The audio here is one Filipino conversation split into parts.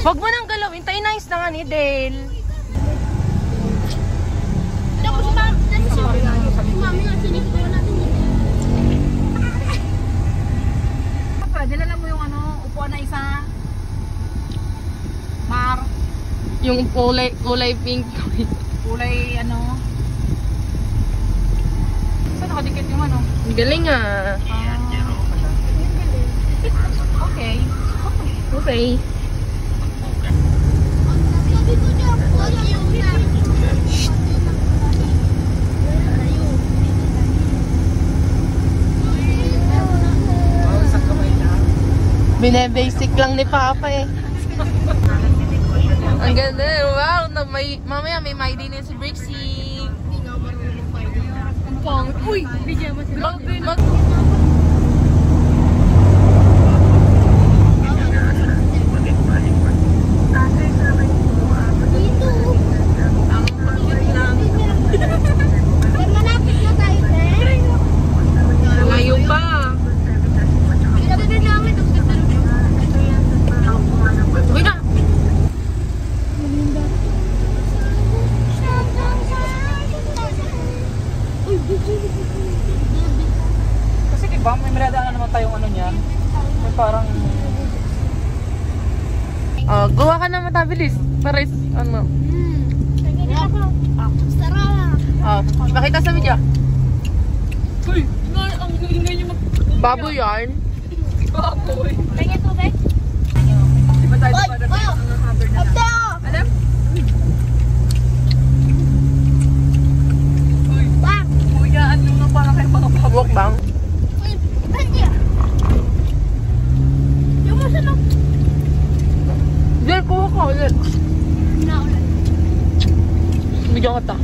Wag mo nang galawin. Tayo na na nga ni Dale. Mami nga, siniguro natin yun. Dinala mo yung ano, upuan na isa. Mar. Yung kulay pink. Kulay ano. Saan nakadikit yung ano? Ang galing ah. Okay. Okay. Bine-basic lang ni Papa eh. Ang ganda eh. Wow. Mamaya may din si Brixie. Uy! Malapit na tayo, Dad. Layo pa. Uy na! Kasi diba, may miradaan naman tayong ano niyan. May parang... Oh, gawa ka na matabilis. Para ano. Oh, pakita sa video. Uy! Ang ingay niyo Baboy yarn. mag-baboy. Tingin to, Dad. Di ba tayo pa na ang number na lang? Alam? Uy! Buyaan nyo nga para kayo mga baboy. Walk bang? Uy, hindi ah. Yung masanap. Diyan, kuha ka ulit. Naulan. Video ka ta.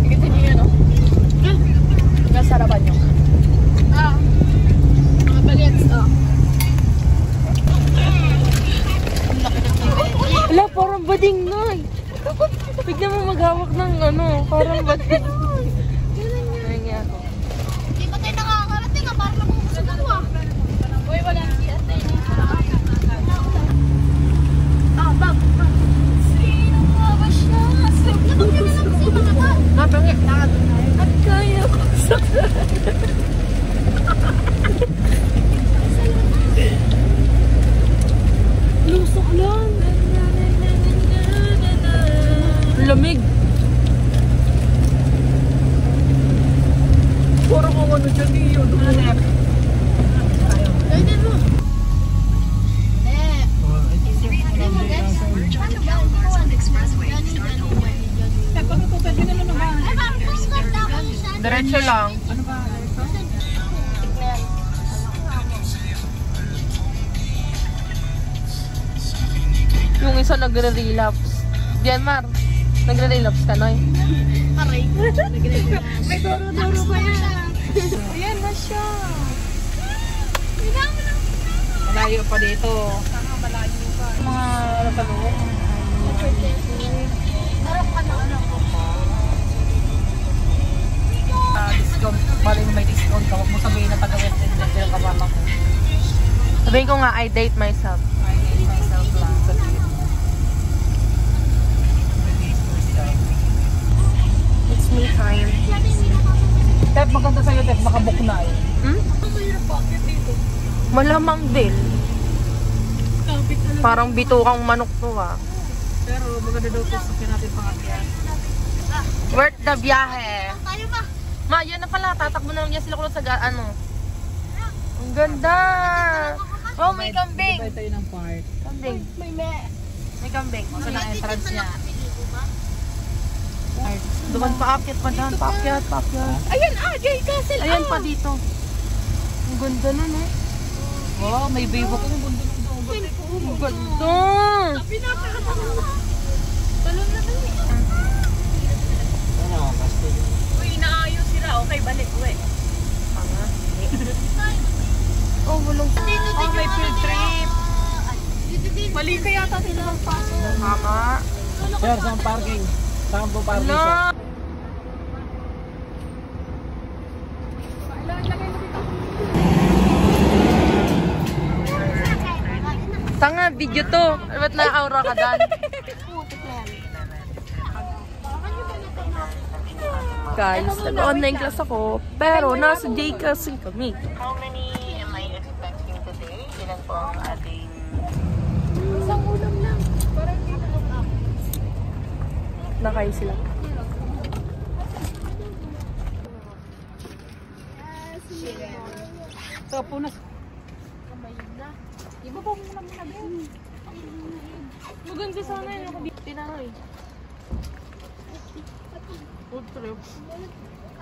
Ikitin niyo yan, oh. Nasarapan nyo. Mga bagets, oh. Wala, parang bading na eh. Bigla mo maghawak ng ano, parang bading. Ayun nga ako. Hindi pa tayo nakakarating ah. Parang nabubusan ako ah. Uy, wala si Ate. Bag. Sino nga ba siya? Napag niya na lang kasi mga tao. Napangit na. At kaya ko sa... Lusok lang. Lamig. Puro ko ano dyan niyo. Dumanep. Ay, din mo. Hindi mo gets. Paano ba? Pagkatutan nyo na naman. Ay, parang puskat na ako siya. Diretso lang. Ano ba? Yung isa nagre-relapse. Dianmar, nagre-relapse ka, Noy? Aray. May duro-duro pa yan. Ayan na siya. Malayo pa dito. Tama, malayo pa. Mga talong. Harap ka na ano ko. Discount. Maling may discount ka. Huwag mo sabihin na taga-West End na sila kapapa ko. Sabihin ko nga, I date myself. I hate myself lang. Sabihin. It's me time. Tep, maganda sa'yo, Tep. Makabook na eh. Hmm? Malamang din. Parang bitukang manok to ah. Pero maganda daw ito sa natin pangakyan. Worth the biyahe. Tayo ba? Ma, yan na pala. Tatakbo na lang yan sila kulot sa ano. Ang ganda. Oh, may kambing. Divide tayo ng part. Kambing. May kambing. Ito na entrance niya. Doon paakyat pa dyan. Paakyat. Ayan, Jay Castle. Ayan pa dito. Ang ganda na no. Oh, may bibok. Ang ganda. Talon na tayo. Uy, inaayos sila. Okay, balik. Uwi. Oh, walang... Oh, may field trip. Mali kaya yata sila magpasok. Mama. Sir, saan parking? Saan po parking, No. sir? video to. Ba't na-aura ka dan? Guys, nag-online class ako. Pero nasa J kasi kami. How many am I expecting today? Ilan po ang ating... Isang ulam lang. Parang hindi na look up. Nakain sila. Sa punas. Iba pa muna muna din. Maganda sana yun ako tinangay. Food trip.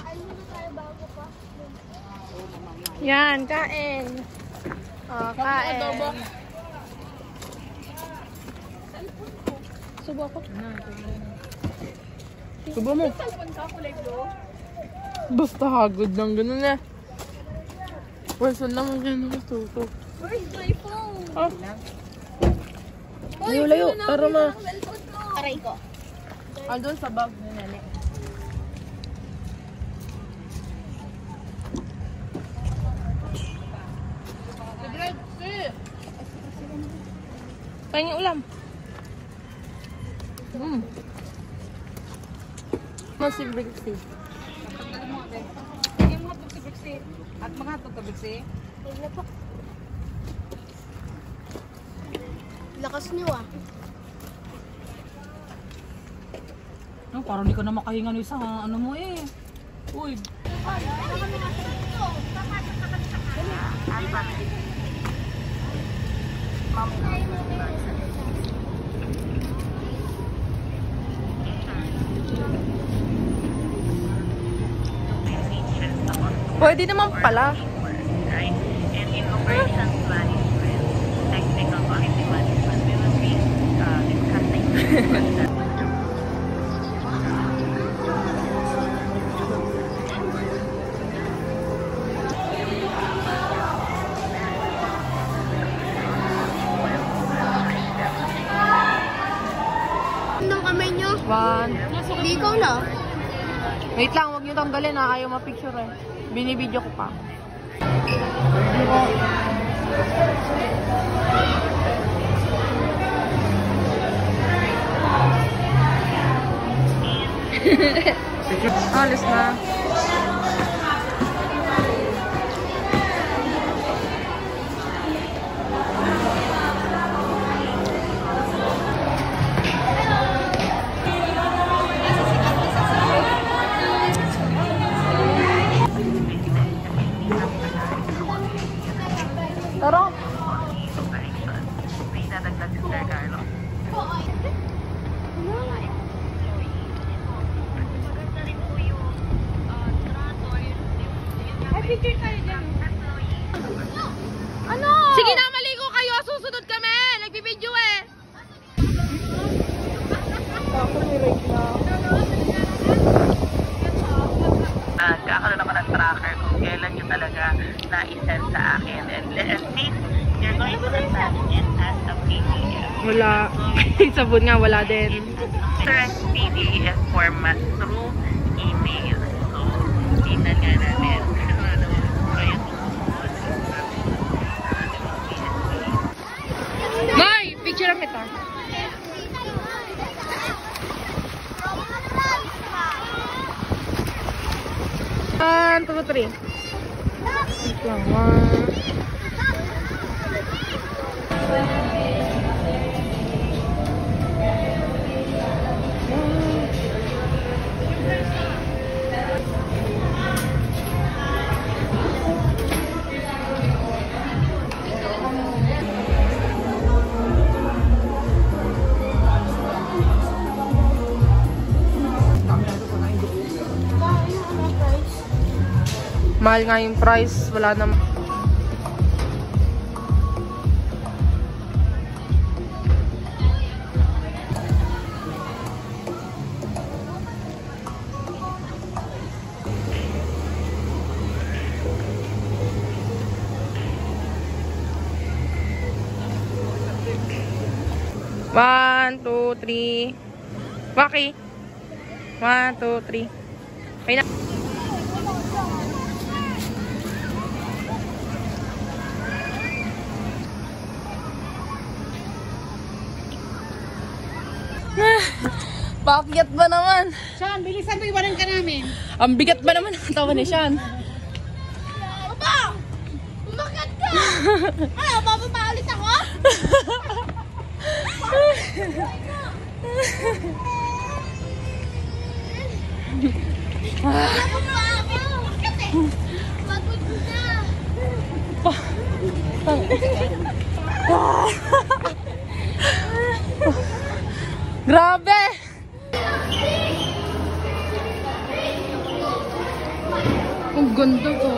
Kain muna tayo bago pa. Yan, kain. Kain. Subo ako. Subo mo. Basta hagod lang ganun eh. Pwesa lang ang ganun natutok. Where's my phone? Layo-layo, para ma... Aray ko. Andun sa bag ni Nene. Kain yung ulam. Masih Brixie. Hindi mo hatog sa biksi. At mga hatog ka biksi. Lakas niyo ah. No, parang di ka na makahinga no isa ano mo eh. Uy. Pwede naman pala. Right? And in operations management, technical quality management, we will be discussing Anong kamay niyo? One. Hindi ikaw na. Wait lang, huwag nyo tanggalin ha. Ayaw mapicture eh. Binibidyo ko pa. Alis na. Tara. may dadagdag si Sir Carlos. Maganda rin po yung trato, yung Picture tayo dyan. Ano? Sige na, maligo kayo. Susunod kami. Nagbibidyo eh. Kakaroon ako ng tracker kung kailan nyo talaga na-send sa akin. And since you're going to attach it as a PDF. Wala. Sabon nga, wala din. Sir, as PDF format through email. So, tingnan nga natin. Kaya May, picture lang kita. 1, 2, 3. Wait lang, 1. Mahal nga yung price, wala naman. One, two, three. Waki. 1, 2, 3. Okay na. Pakyat ba naman? Sean, bilisan mo, iwanan ka namin. Ang bigat ba naman ang tawa ni Sean? Aba! Umakyat ka! Ano, bababaalit ako? Ako pa ako! Umakyat eh! Pagod na! Grabe! Ang ganda ko.